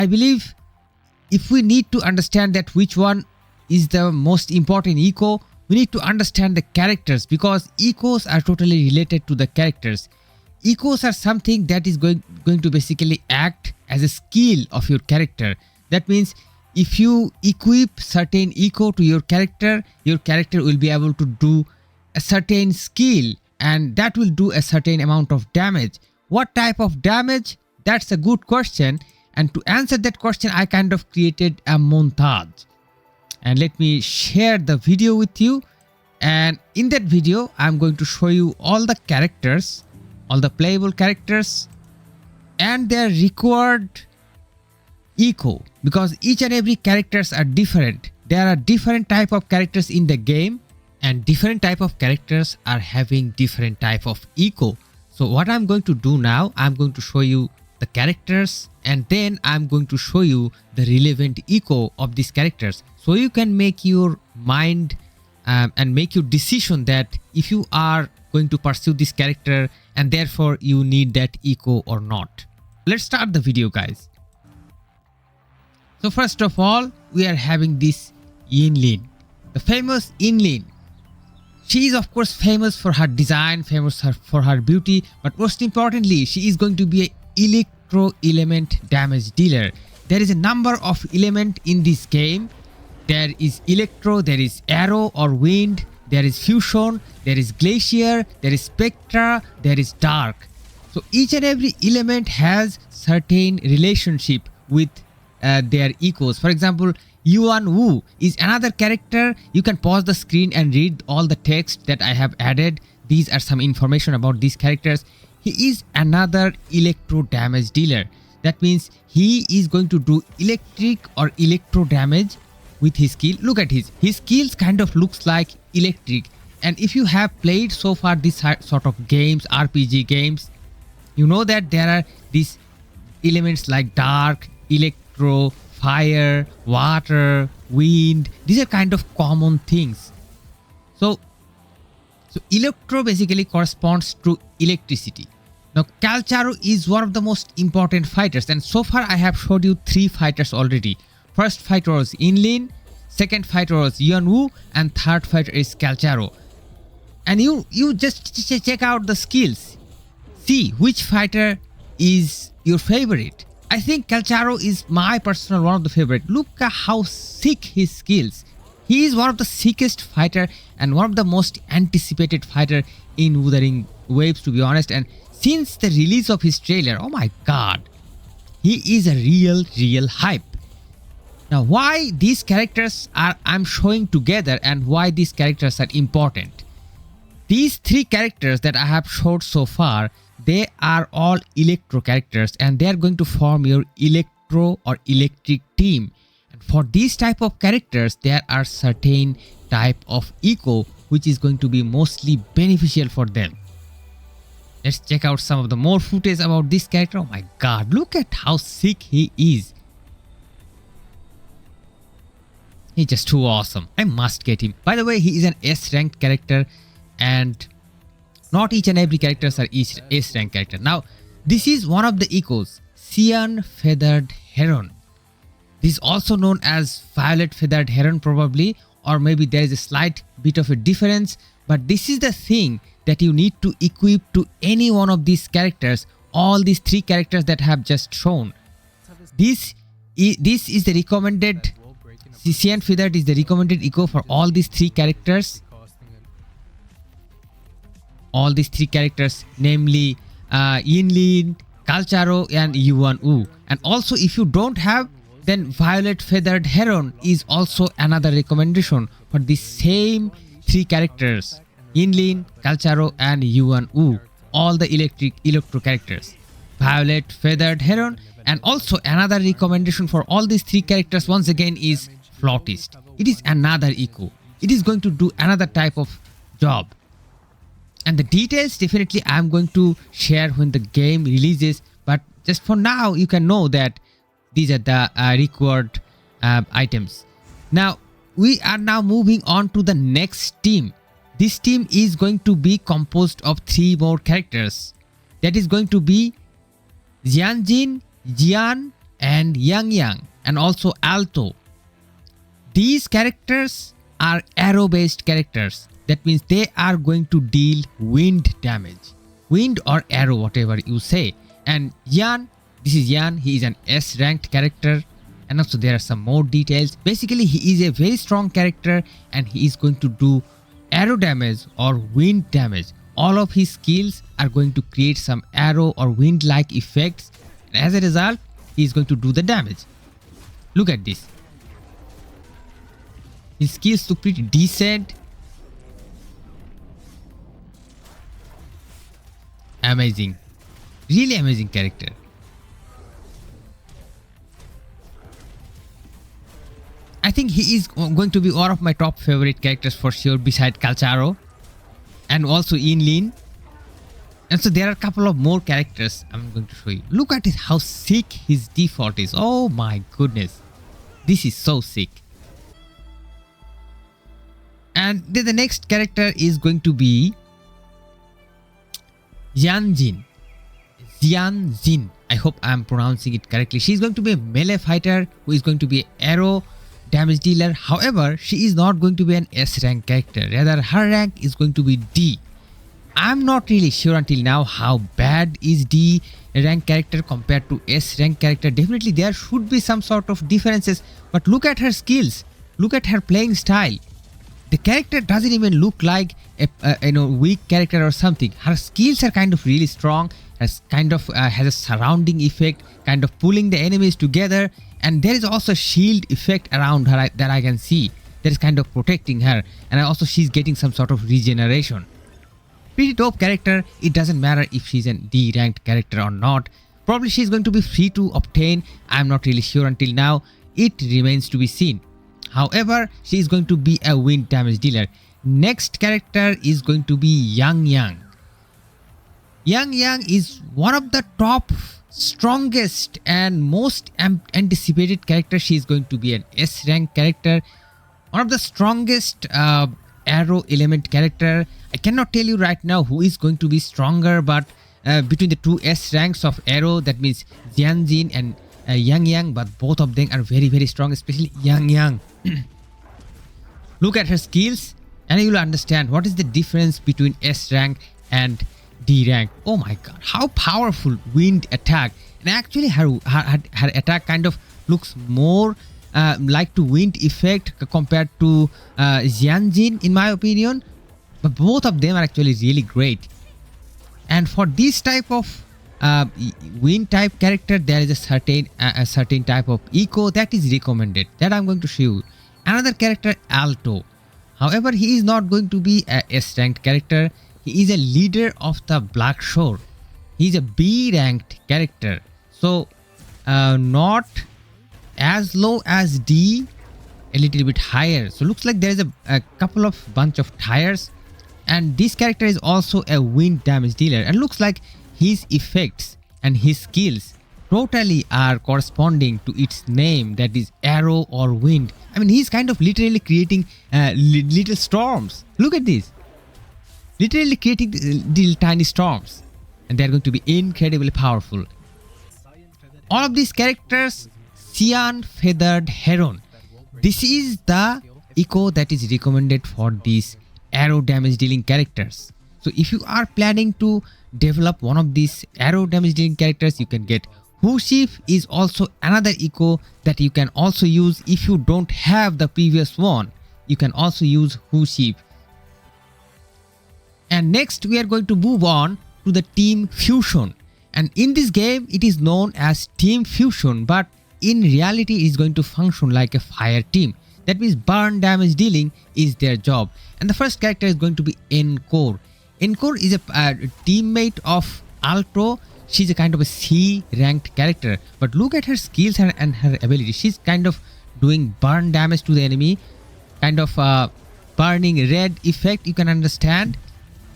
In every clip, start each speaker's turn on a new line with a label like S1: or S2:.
S1: I believe if we need to understand that which one is the most important eco, we need to understand the characters, because ecos are totally related to the characters. Ecos are something that is going to basically act as a skill of your character. That means if you equip certain eco to your character will be able to do a certain skill, and that will do a certain amount of damage. What type of damage? That's a good question. And to answer that question, I kind of created a montage. And let me share the video with you. And in that video, I'm going to show you all the characters, all the playable characters, and their required eco, because each and every characters are different. There are different type of characters in the game, and different type of characters are having different type of eco. So what I'm going to do now, I'm going to show you the characters, and then I'm going to show you the relevant eco of these characters, so you can make your mind and make your decision that if you are going to pursue this character and therefore you need that eco or not. Let's start the video, guys. So first of all, we are having this Yinlin, the famous Yinlin. She is of course famous for her design, famous for her beauty, but most importantly, she is going to be a electro element damage dealer. There is a number of elements in this game. There is electro, there is aero or wind, there is fusion, there is glacier, there is spectra, there is dark. So each and every element has certain relationship with their ecos. For example, Yuan is another character. You can pause the screen and read all the text that I have added. These are some information about these characters. He is another electro damage dealer. That means he is going to do electric or electro damage with his skill. Look at his skills kind of looks like electric. And if you have played so far this sort of games, RPG games, you know that there are these elements like dark, electro, fire, water, wind. These are kind of common things. So electro basically corresponds to electricity. Now Calcharo is one of the most important fighters, and so far I have showed you 3 fighters already. First fighter was Yinlin, second fighter was Yuan, and third fighter is Calcharo. And you just check out the skills. See which fighter is your favorite. I think Calcharo is my personal one of the favorite. Look at how sick his skills. He is one of the sickest fighter and one of the most anticipated fighter in Wuthering waves, to be honest. And since the release of his trailer, oh my god, he is a real hype. Now why these characters I'm showing together and why these characters are important. These 3 characters that I have showed so far, they are all electro characters, and they are going to form your electro or electric team. And for these type of characters, there are certain type of eco which is going to be mostly beneficial for them. Let's check out some of the more footage about this character. Oh my god, look at how sick he is. He's just too awesome. I must get him. By the way, he is an S ranked character, and not each and every characters are each S rank character. Now, this is one of the ecos, Cyan Feathered Heron. This is also known as Violet Feathered Heron probably, or maybe there is a slight bit of a difference, but this is the thing that you need to equip to any one of these characters, all these 3 characters that I have just shown. This is the recommended, Cyan Feathered is the recommended eco for all these 3 characters. All these 3 characters, namely Yinlin, Calcharo and Yuan. And also if you don't have, then Violet Feathered Heron is also another recommendation for the same 3 characters, Yinlin, Calcharo and Yuan. All the electro characters, Violet Feathered Heron. And also another recommendation for all these 3 characters once again is Flautist. It is another eco. It is going to do another type of job. And the details definitely I'm going to share when the game releases, but just for now you can know that these are the required items. Now we are now moving on to the next team. This team is going to be composed of 3 more characters. That is going to be Jianxin, Jiyan and Yang and also ALto. These characters are arrow based characters. That means they are going to deal wind damage. Wind or arrow, whatever you say. And Yuan, this is Yuan, he is an S ranked character. And also there are some more details. Basically he is a very strong character and he is going to do arrow damage or wind damage. All of his skills are going to create some arrow or wind like effects. And as a result, he is going to do the damage. Look at this. His skills look pretty decent. Amazing. Really amazing character. I think he is going to be one of my top favorite characters for sure, beside Calcharo and also Yinlin. And so there are a couple of more characters I'm going to show you. Look at it, how sick his default is. Oh my goodness. This is so sick. And then the next character is going to be Jiyan. Jiyan. I hope I am pronouncing it correctly. She is going to be a melee fighter who is going to be an arrow damage dealer. However, she is not going to be an S rank character. Rather, her rank is going to be D. I'm not really sure until now how bad is D rank character compared to S rank character. Definitely there should be some sort of differences. But look at her skills. Look at her playing style. The character doesn't even look like a weak character or something. Her skills are kind of really strong. Has a surrounding effect, kind of pulling the enemies together, and there is also a shield effect around her that I can see. That is kind of protecting her, and also she's getting some sort of regeneration. Pretty dope character. It doesn't matter if she's a D ranked character or not. Probably she's going to be free to obtain. I'm not really sure until now. It remains to be seen. However, she is going to be a wind damage dealer. Next character is going to be Yang. Yang is one of the top, strongest and most anticipated characters. She is going to be an S rank character. One of the strongest arrow element character. I cannot tell you right now who is going to be stronger, but between the two S ranks of arrow, that means Jiyan and Yang, but both of them are very, very strong, especially Yang. Look at her skills and you will understand what is the difference between S rank and D rank. Oh my god, how powerful wind attack. And actually her attack kind of looks more like to wind effect compared to Jiyan in my opinion. But both of them are actually really great. And for this type of wind type character, there is a certain type of eco that is recommended, that I'm going to show you. Another character, ALto. However, he is not going to be a S ranked character. He is a leader of the Black Shore. He is a B ranked character. So not as low as D, a little bit higher. So looks like there is a couple of bunch of tires. And this character is also a wind damage dealer. And looks like his effects and his skills totally are corresponding to its name, that is arrow or wind. I mean, he's kind of literally creating little storms. Look at this. Literally creating little tiny storms. And they're going to be incredibly powerful. All of these characters, Cyan Feathered Heron. This is the eco that is recommended for these arrow damage dealing characters. So if you are planning to develop one of these arrow damage dealing characters, you can get Wuthering is also another eco that you can also use. If you don't have the previous one, you can also use Wuthering. And next we are going to move on to the Team Fusion. And in this game it is known as Team Fusion, but in reality it is going to function like a fire team. That means burn damage dealing is their job. And the first character is going to be Encore. Encore is a teammate of ALto. She's a kind of a C ranked character, but look at her skills and her ability. She's kind of doing burn damage to the enemy, kind of burning red effect. You can understand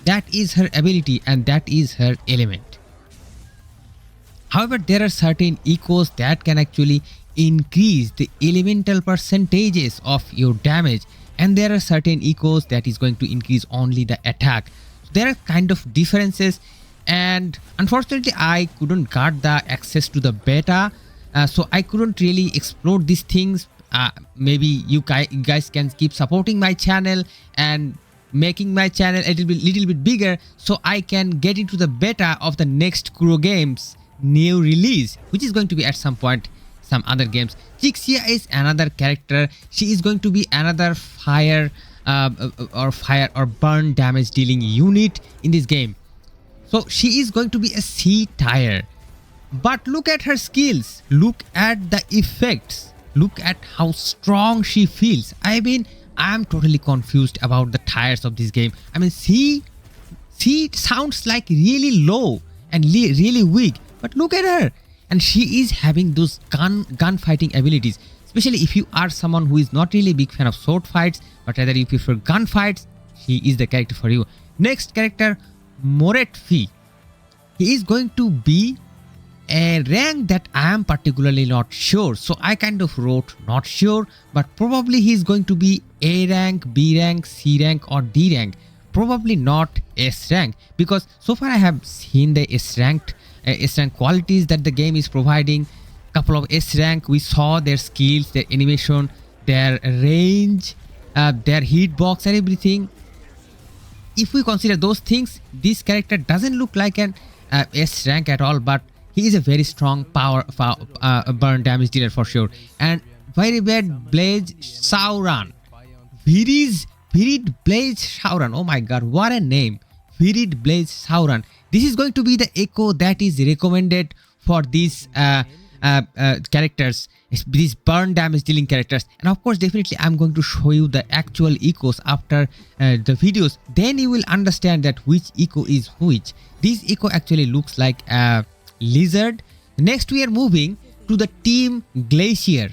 S1: that is her ability and that is her element. However, there are certain ecos that can actually increase the elemental percentages of your damage, and there are certain ecos that is going to increase only the attack. So there are kind of differences, and unfortunately I couldn't get the access to the beta so I couldn't really explore these things. Maybe you guys can keep supporting my channel and making my channel a little bit bigger, so I can get into the beta of the next Kuro games new release, which is going to be at some point some other games. Jixia is another character. She is going to be another fire or burn damage dealing unit in this game. So she is going to be a C tier. But look at her skills. Look at the effects. Look at how strong she feels. I mean, I am totally confused about the tiers of this game. I mean, C sounds like really low and really weak. But look at her. And she is having those gunfighting abilities. Especially if you are someone who is not really a big fan of sword fights, but rather you prefer gunfights, she is the character for you. Next character, Moret Fee. He is going to be a rank that I am particularly not sure. So I kind of wrote not sure, but probably he is going to be A rank, B rank, C rank or D rank. Probably not S rank, because so far I have seen the S rank qualities that the game is providing. Couple of S rank, we saw their skills, their animation, their range, their hitbox and everything. If we consider those things, this character doesn't look like an S rank at all, but he is a very strong burn damage dealer for sure. And very bad Blaze Sauron. Virid Blaze Sauron. Oh my god, what a name. Virid Blaze Sauron. This is going to be the echo that is recommended for these characters, these burn damage dealing characters. And of course, definitely I'm going to show you the actual echoes after the videos. Then you will understand that which echo is which. This echo actually looks like a lizard. Next we are moving to the Team Glacier.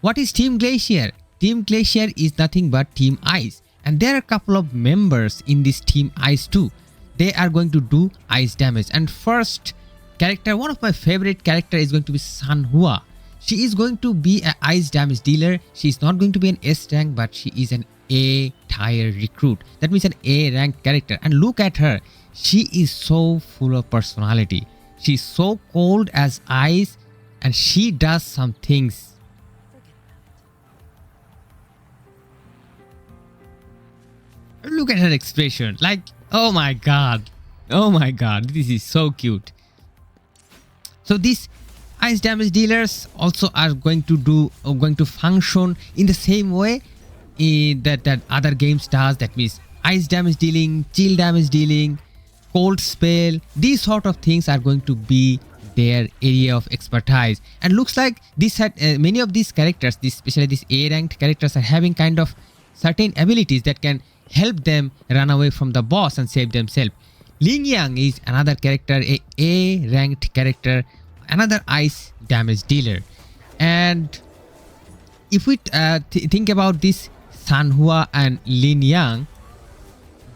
S1: What is Team Glacier? Team Glacier is nothing but Team Ice, and there are a couple of members in this Team Ice too. They are going to do ice damage. And first character, one of my favorite character, is going to be Sanhua. She is going to be an ice damage dealer. She is not going to be an S rank, but she is an A tier recruit. That means an A rank character. And look at her. She is so full of personality. She's so cold as ice, and she does some things. Look at her expression. Like, oh my god. Oh my god. This is so cute. So these ice damage dealers also are going to function in the same way that other games does. That means ice damage dealing, chill damage dealing, cold spell. These sort of things are going to be their area of expertise. And looks like this had many of these characters, especially these A ranked characters, are having kind of certain abilities that can help them run away from the boss and save themselves. Ling Yang is another character, A ranked character, another ice damage dealer. And if we think about this Sanhua and Lin Yang,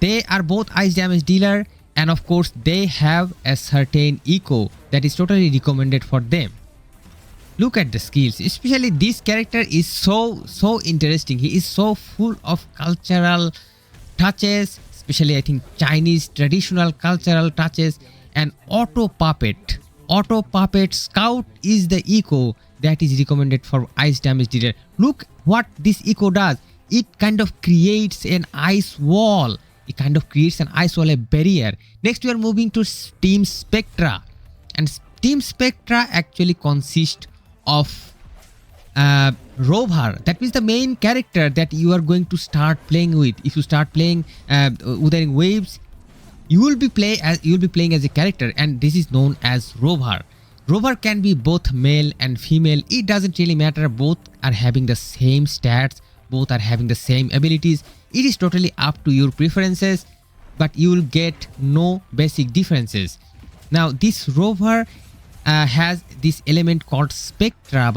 S1: they are both ice damage dealer, and of course they have a certain echo that is totally recommended for them. Look at the skills. Especially this character is so interesting. He is so full of cultural touches, especially I think Chinese traditional cultural touches. And auto puppet scout is the echo that is recommended for ice damage dealer. Look what this echo does. It kind of creates an ice wall. It kind of creates an ice wall, a barrier. Next we are moving to Team Spectra. And Team Spectra actually consists of Rover. That means the main character that you are going to start playing with. If you start playing Wuthering Waves, you will be playing as a character, and this is known as Rover. Rover can be both male and female. It doesn't really matter. Both are having the same stats. Both are having the same abilities. It is totally up to your preferences, but you will get no basic differences. Now this Rover has this element called Spectra,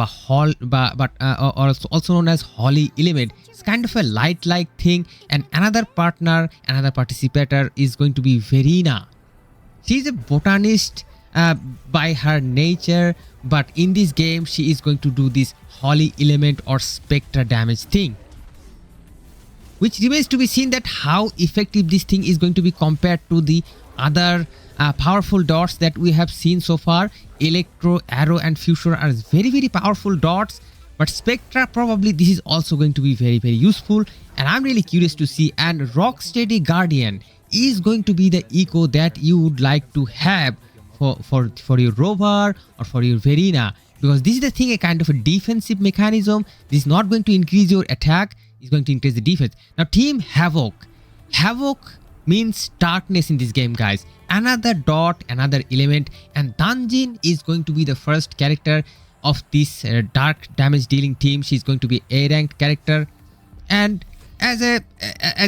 S1: also known as Holy element. It's kind of a light-like thing. And another participator is going to be Verena. She's a botanist by her nature, but in this game she is going to do this Holy element or Spectra damage thing, which remains to be seen that how effective this thing is going to be compared to the other powerful dots that we have seen so far. Electro, Aero and Future are very powerful dots, but Spectra, probably this is also going to be very useful, and I'm really curious to see. And Rocksteady Guardian is going to be the eco that you would like to have for your rover or for your Verena, because this is the thing, a kind of a defensive mechanism. This is not going to increase your attack, it's going to increase the defense. Now Team Havoc. Havoc means darkness in this game, guys. Another dot, another element, and Dungeon is going to be the first character of this dark damage dealing team. She's going to be a ranked character, and as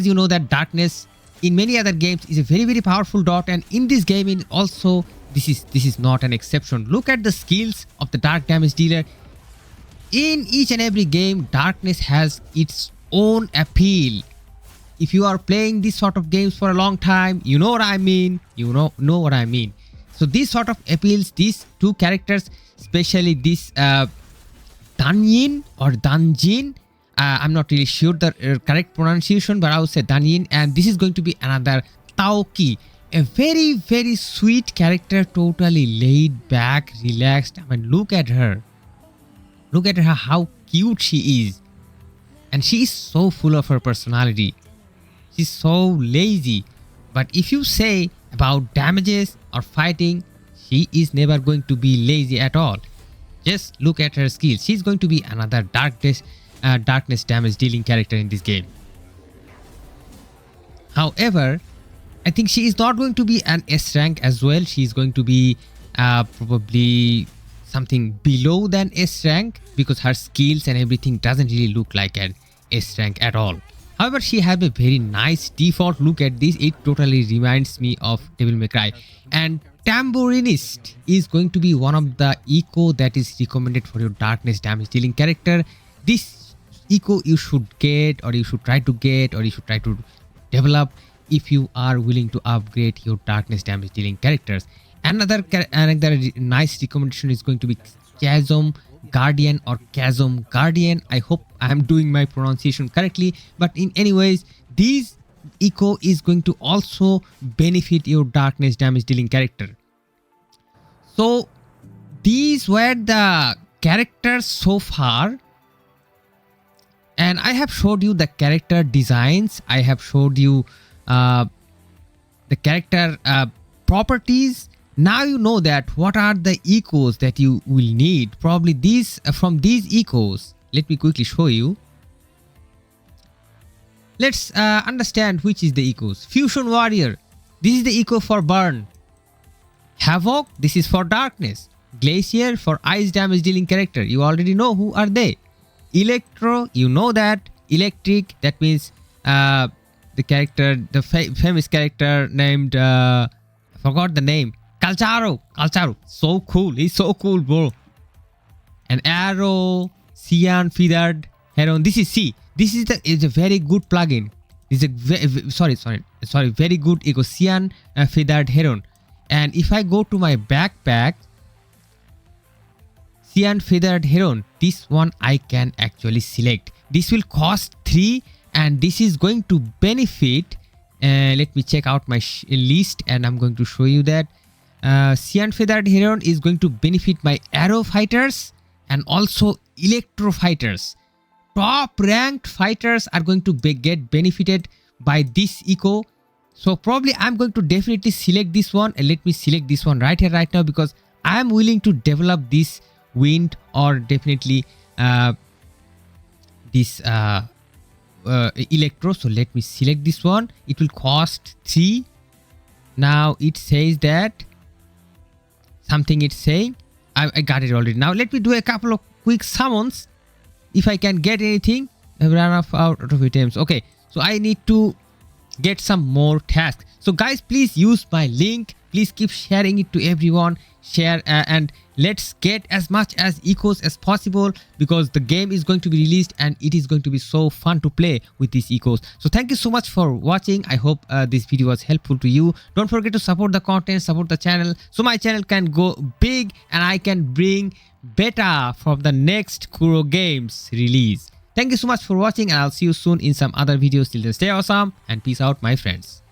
S1: you know that darkness in many other games is a very powerful dot, and in this game also this is not an exception. Look at the skills of the dark damage dealer. In each and every game, darkness has its own appeal. If you are playing this sort of games for a long time, you know what I mean. You know what I mean. So these sort of appeals, these two characters, especially this Danyin or Danjin, I'm not really sure the correct pronunciation, but I would say Danyin, and this is going to be another Taoki, a very sweet character, totally laid back, relaxed. I mean, look at her, how cute she is, and she is so full of her personality. She's so lazy, but if you say about damages or fighting, she is never going to be lazy at all. Just look at her skills. She's going to be another darkness damage dealing character in this game. However, I think she is not going to be an S rank as well. She is going to be probably something below than S rank, because her skills and everything doesn't really look like an S rank at all. However, she has a very nice default. Look at this. It totally reminds me of Devil May Cry. And Tambourinist is going to be one of the eco that is recommended for your darkness damage dealing character. This eco you should get, or you should try to get, or you should try to develop if you are willing to upgrade your darkness damage dealing characters. Another nice recommendation is going to be Chasm Guardian or Chasm Guardian. I hope I am doing my pronunciation correctly, but in anyways, these eco is going to also benefit your darkness damage dealing character. So these were the characters so far, and I have showed you the character designs. I have showed you the character properties. Now you know that what are the ecos that you will need. Probably these from these ecos. Let me quickly show you. Let's understand which is the ecos. Fusion Warrior. This is the eco for burn. Havoc. This is for darkness. Glacier for ice damage dealing character. You already know who are they. Electro. You know that. Electric. That means the character, the famous character named I forgot the name. Calcharo. So cool. He's so cool, bro. And Aero Cyan Feathered Heron. This is C. This is a very good plugin. It's a very good eco, Cyan Feathered Heron. And if I go to my backpack, Cyan Feathered Heron, this one I can actually select. This will cost 3, and this is going to benefit. Let me check out my list, and I'm going to show you that. Cyan Feathered Heron is going to benefit my Aero fighters and also Electro fighters. Top ranked fighters are going to get benefited by this eco. So probably I'm going to definitely select this one, and let me select this one right here right now, because I am willing to develop this wind or definitely this Electro. So let me select this one. It will cost 3. Now it says that something it's saying. I got it already. Now let me do a couple of quick summons. If I can get anything, I've run out of items. Okay, so I need to get some more tasks. So guys, please use my link. Please keep sharing it to everyone. Share and let's get as much as ecos as possible, because the game is going to be released and it is going to be so fun to play with these ecos. So thank you so much for watching. I hope this video was helpful to you. Don't forget to support the content, support the channel, so my channel can go big and I can bring beta from the next Kuro games release. Thank you so much for watching, and I'll see you soon in some other videos. Till then, stay awesome and peace out, my friends.